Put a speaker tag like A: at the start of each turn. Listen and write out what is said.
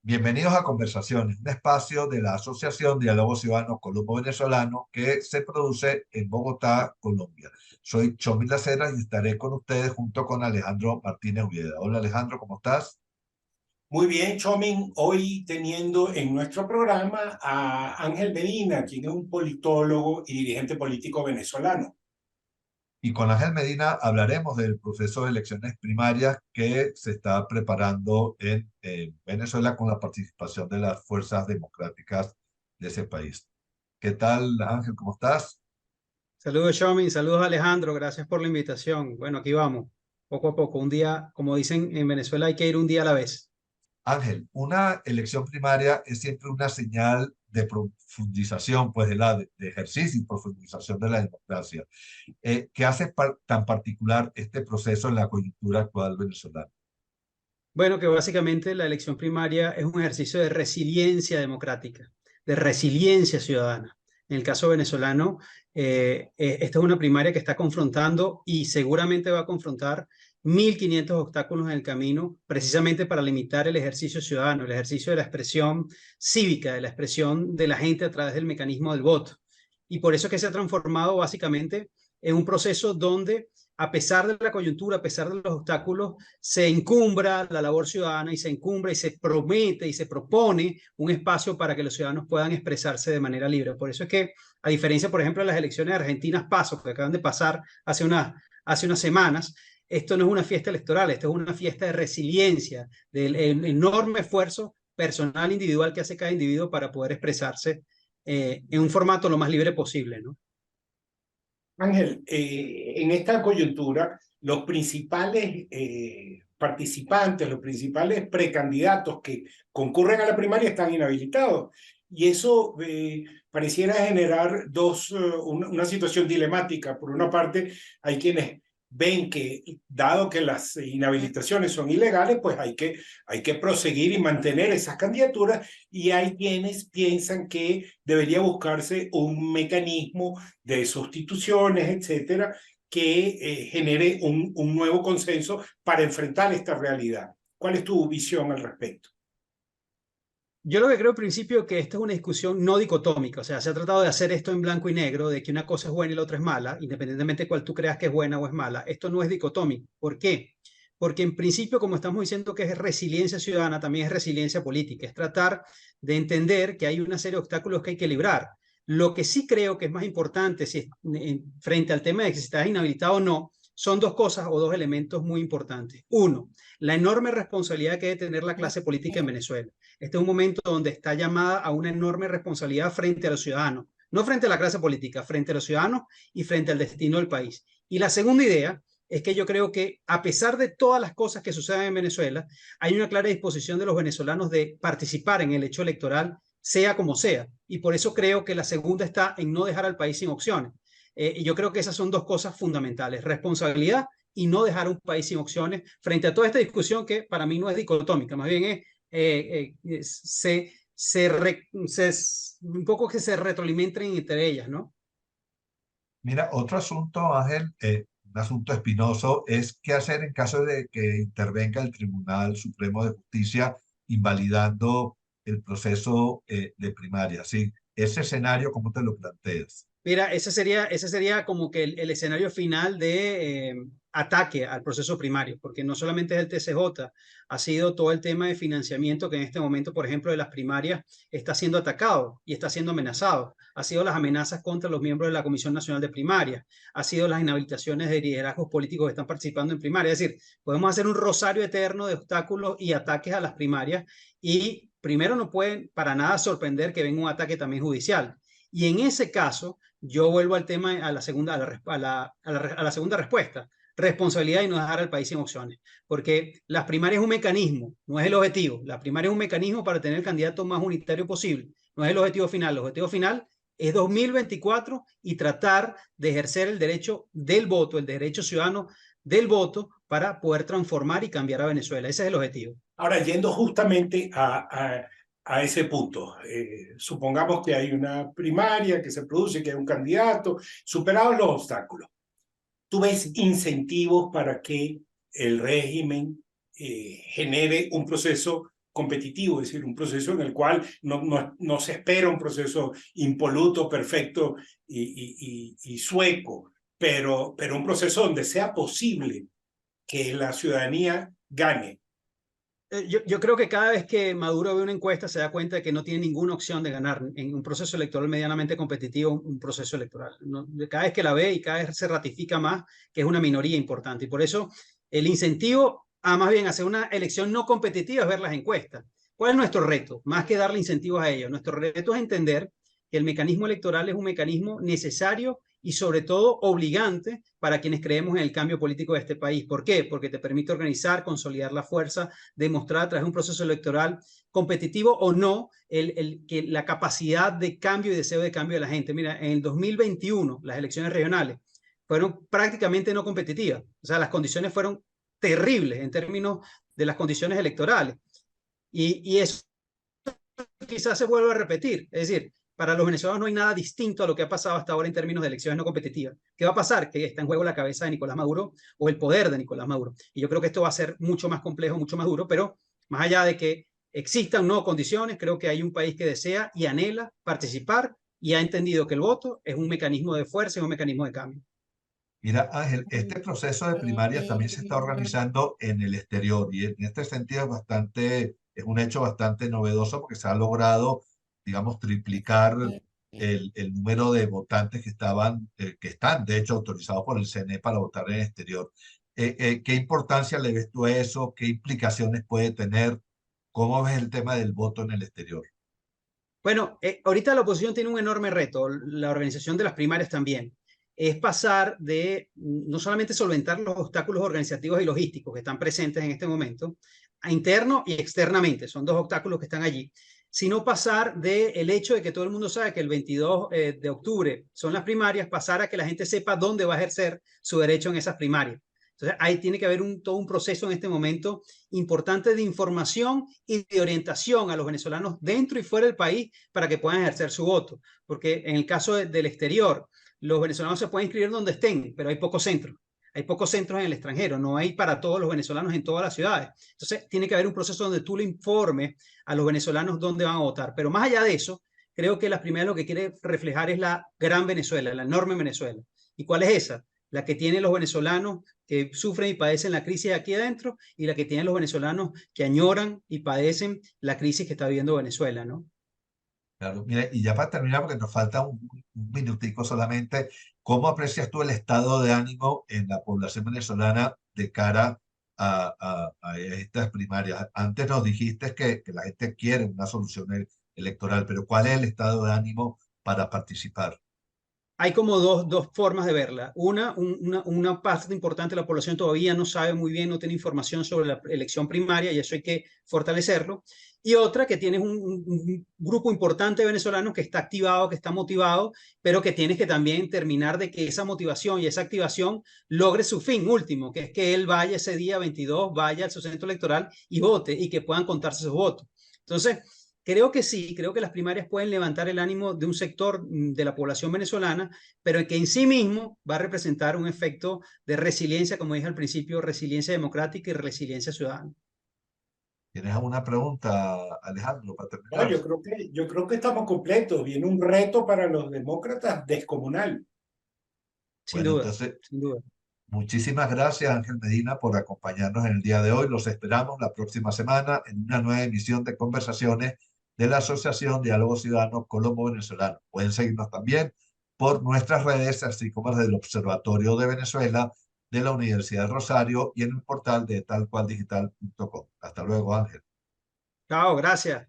A: Bienvenidos a Conversaciones, un espacio de la Asociación Diálogo Ciudadano Colombo-Venezolano que se produce en Bogotá, Colombia. Soy Chomil Laceras y estaré con ustedes junto con Alejandro Martínez Ubieda. Hola Alejandro, ¿cómo estás?
B: Muy bien, Chomin, hoy teniendo en nuestro programa a Ángel Medina, quien es un politólogo y dirigente político venezolano.
A: Y con Ángel Medina hablaremos del proceso de elecciones primarias que se está preparando en Venezuela con la participación de las fuerzas democráticas de ese país. ¿Qué tal, Ángel? ¿Cómo estás?
C: Saludos, Shomin, saludos, Alejandro, gracias por la invitación. Bueno, aquí vamos, poco a poco, un día, como dicen en Venezuela, hay que ir un día a la vez.
A: Ángel, una elección primaria es siempre una señal de profundización, pues, de ejercicio y profundización de la democracia. ¿Qué hace tan particular este proceso en la coyuntura actual venezolana?
C: Bueno, que básicamente la elección primaria es un ejercicio de resiliencia democrática, de resiliencia ciudadana. En el caso venezolano, esta es una primaria que está confrontando y seguramente va a confrontar 1.500 obstáculos en el camino, precisamente para limitar el ejercicio ciudadano, el ejercicio de la expresión cívica, de la expresión de la gente a través del mecanismo del voto. Y por eso es que se ha transformado básicamente en un proceso donde, a pesar de la coyuntura, a pesar de los obstáculos, se encumbra la labor ciudadana y se encumbra y se promete y se propone un espacio para que los ciudadanos puedan expresarse de manera libre. Por eso es que, a diferencia, por ejemplo, de las elecciones argentinas PASO, que acaban de pasar hace unas semanas, esto no es una fiesta electoral, esto es una fiesta de resiliencia, del enorme esfuerzo personal, individual que hace cada individuo para poder expresarse en un formato lo más libre posible, ¿no?
B: Ángel, en esta coyuntura, los principales participantes, los principales precandidatos que concurren a la primaria están inhabilitados. Y eso pareciera generar una situación dilemática. Por una parte, hay quienes ven que, dado que las inhabilitaciones son ilegales, pues hay que proseguir y mantener esas candidaturas. Y hay quienes piensan que debería buscarse un mecanismo de sustituciones, etcétera, que genere un nuevo consenso para enfrentar esta realidad. ¿Cuál es tu visión al respecto?
C: Yo lo que creo al principio que esta es una discusión no dicotómica, o sea, se ha tratado de hacer esto en blanco y negro, de que una cosa es buena y la otra es mala, independientemente de cuál tú creas que es buena o es mala. Esto no es dicotómico. ¿Por qué? Porque en principio, como estamos diciendo que es resiliencia ciudadana, también es resiliencia política, es tratar de entender que hay una serie de obstáculos que hay que librar. Lo que sí creo que es más importante frente al tema de que si estás inhabilitado o no, son dos cosas o dos elementos muy importantes. Uno, la enorme responsabilidad que debe tener la clase política en Venezuela. Este es un momento donde está llamada a una enorme responsabilidad frente a los ciudadanos, no frente a la clase política, frente a los ciudadanos y frente al destino del país. Y la segunda idea es que yo creo que, a pesar de todas las cosas que suceden en Venezuela, hay una clara disposición de los venezolanos de participar en el hecho electoral, sea como sea. Y por eso creo que la segunda está en no dejar al país sin opciones. Y yo creo que esas son dos cosas fundamentales: responsabilidad y no dejar un país sin opciones frente a toda esta discusión que para mí no es dicotómica, más bien es un poco que se retroalimenten entre ellas, ¿no?
A: Mira, otro asunto, Ángel, un asunto espinoso, es qué hacer en caso de que intervenga el Tribunal Supremo de Justicia invalidando el proceso de primaria. ¿Sí? Ese escenario, ¿cómo te lo planteas?
C: Mira, ese sería como que el escenario final de ataque al proceso primario, porque no solamente es el TCJ, ha sido todo el tema de financiamiento que en este momento, por ejemplo, de las primarias está siendo atacado y está siendo amenazado. Ha sido las amenazas contra los miembros de la Comisión Nacional de Primarias, ha sido las inhabilitaciones de liderazgos políticos que están participando en primarias. Es decir, podemos hacer un rosario eterno de obstáculos y ataques a las primarias y primero no pueden para nada sorprender que venga un ataque también judicial. Y en ese caso, yo vuelvo al tema, a la segunda, a la segunda respuesta: responsabilidad y no dejar al país sin opciones. Porque las primarias es un mecanismo, no es el objetivo. La primaria es un mecanismo para tener el candidato más unitario posible, no es el objetivo final. El objetivo final es 2024 y tratar de ejercer el derecho del voto, el derecho ciudadano del voto, para poder transformar y cambiar a Venezuela. Ese es el objetivo.
B: Ahora, yendo justamente a ese punto, supongamos que hay una primaria que se produce, que hay un candidato, superados los obstáculos. ¿Tú ves incentivos para que el régimen genere un proceso competitivo, es decir, un proceso en el cual no se espera un proceso impoluto, perfecto y sueco, pero un proceso donde sea posible que la ciudadanía gane.
C: Yo creo que cada vez que Maduro ve una encuesta se da cuenta de que no tiene ninguna opción de ganar en un proceso electoral medianamente competitivo, un proceso electoral. Cada vez que la ve y cada vez se ratifica más que es una minoría importante. Y por eso el incentivo a más bien hacer una elección no competitiva es ver las encuestas. ¿Cuál es nuestro reto? Más que darle incentivos a ellos. Nuestro reto es entender que el mecanismo electoral es un mecanismo necesario y sobre todo obligante para quienes creemos en el cambio político de este país. ¿Por qué? Porque te permite organizar, consolidar la fuerza, demostrar a través de un proceso electoral competitivo o no que la capacidad de cambio y deseo de cambio de la gente. Mira, en el 2021 las elecciones regionales fueron prácticamente no competitivas. O sea, las condiciones fueron terribles en términos de las condiciones electorales. Y eso quizás se vuelva a repetir. Es decir, para los venezolanos no hay nada distinto a lo que ha pasado hasta ahora en términos de elecciones no competitivas. ¿Qué va a pasar? Que está en juego la cabeza de Nicolás Maduro o el poder de Nicolás Maduro. Y yo creo que esto va a ser mucho más complejo, mucho más duro, pero más allá de que existan no condiciones, creo que hay un país que desea y anhela participar y ha entendido que el voto es un mecanismo de fuerza y un mecanismo de cambio.
A: Mira, Ángel, este proceso de primarias también se está organizando en el exterior y en este sentido es un hecho bastante novedoso porque se ha logrado, digamos, triplicar el número de votantes que están, de hecho, autorizados por el CNE para votar en el exterior. ¿Qué importancia le ves tú a eso? ¿Qué implicaciones puede tener? ¿Cómo ves el tema del voto en el exterior?
C: Bueno, ahorita la oposición tiene un enorme reto, la organización de las primarias también, es pasar de no solamente solventar los obstáculos organizativos y logísticos que están presentes en este momento, a interno y externamente, son dos obstáculos que están allí, sino pasar del hecho de que todo el mundo sabe que el 22 de octubre son las primarias, pasar a que la gente sepa dónde va a ejercer su derecho en esas primarias. Entonces, ahí tiene que haber todo un proceso en este momento importante de información y de orientación a los venezolanos dentro y fuera del país para que puedan ejercer su voto. Porque en el caso del exterior, los venezolanos se pueden inscribir donde estén, pero hay pocos centros. Hay pocos centros en el extranjero, no hay para todos los venezolanos en todas las ciudades. Entonces, tiene que haber un proceso donde tú le informes a los venezolanos dónde van a votar. Pero más allá de eso, creo que la primera lo que quiere reflejar es la gran Venezuela, la enorme Venezuela. ¿Y cuál es esa? La que tienen los venezolanos que sufren y padecen la crisis aquí adentro y la que tienen los venezolanos que añoran y padecen la crisis que está viviendo Venezuela, ¿no?
A: Claro, mira, y ya para terminar, porque nos falta un minutico solamente, ¿cómo aprecias tú el estado de ánimo en la población venezolana de cara a estas primarias? Antes nos dijiste que la gente quiere una solución electoral, pero ¿cuál es el estado de ánimo para participar?
C: Hay como dos formas de verla. Una parte importante de la población todavía no sabe muy bien, no tiene información sobre la elección primaria y eso hay que fortalecerlo. Y otra que tienes un grupo importante de venezolanos que está activado, que está motivado, pero que tienes que también terminar de que esa motivación y esa activación logre su fin último, que es que él vaya ese día 22, vaya al su centro electoral y vote y que puedan contarse sus votos. Entonces, creo que sí, creo que las primarias pueden levantar el ánimo de un sector de la población venezolana, pero que en sí mismo va a representar un efecto de resiliencia, como dije al principio, resiliencia democrática y resiliencia ciudadana.
A: ¿Tienes alguna pregunta, Alejandro, para
B: No,
A: terminar?
B: yo creo que estamos completos. Viene un reto para los demócratas descomunal.
C: Sin
A: Bueno,
C: duda,
A: entonces,
C: sin duda.
A: muchísimas gracias, Ángel Medina, por acompañarnos en el día de hoy. Los esperamos la próxima semana en una nueva emisión de conversaciones de la Asociación Diálogo Ciudadano Colombo-Venezolano. Pueden seguirnos también por nuestras redes, así como desde el Observatorio de Venezuela de la Universidad de Rosario y en el portal de talcualdigital.com. Hasta luego, Ángel.
C: Chao, gracias.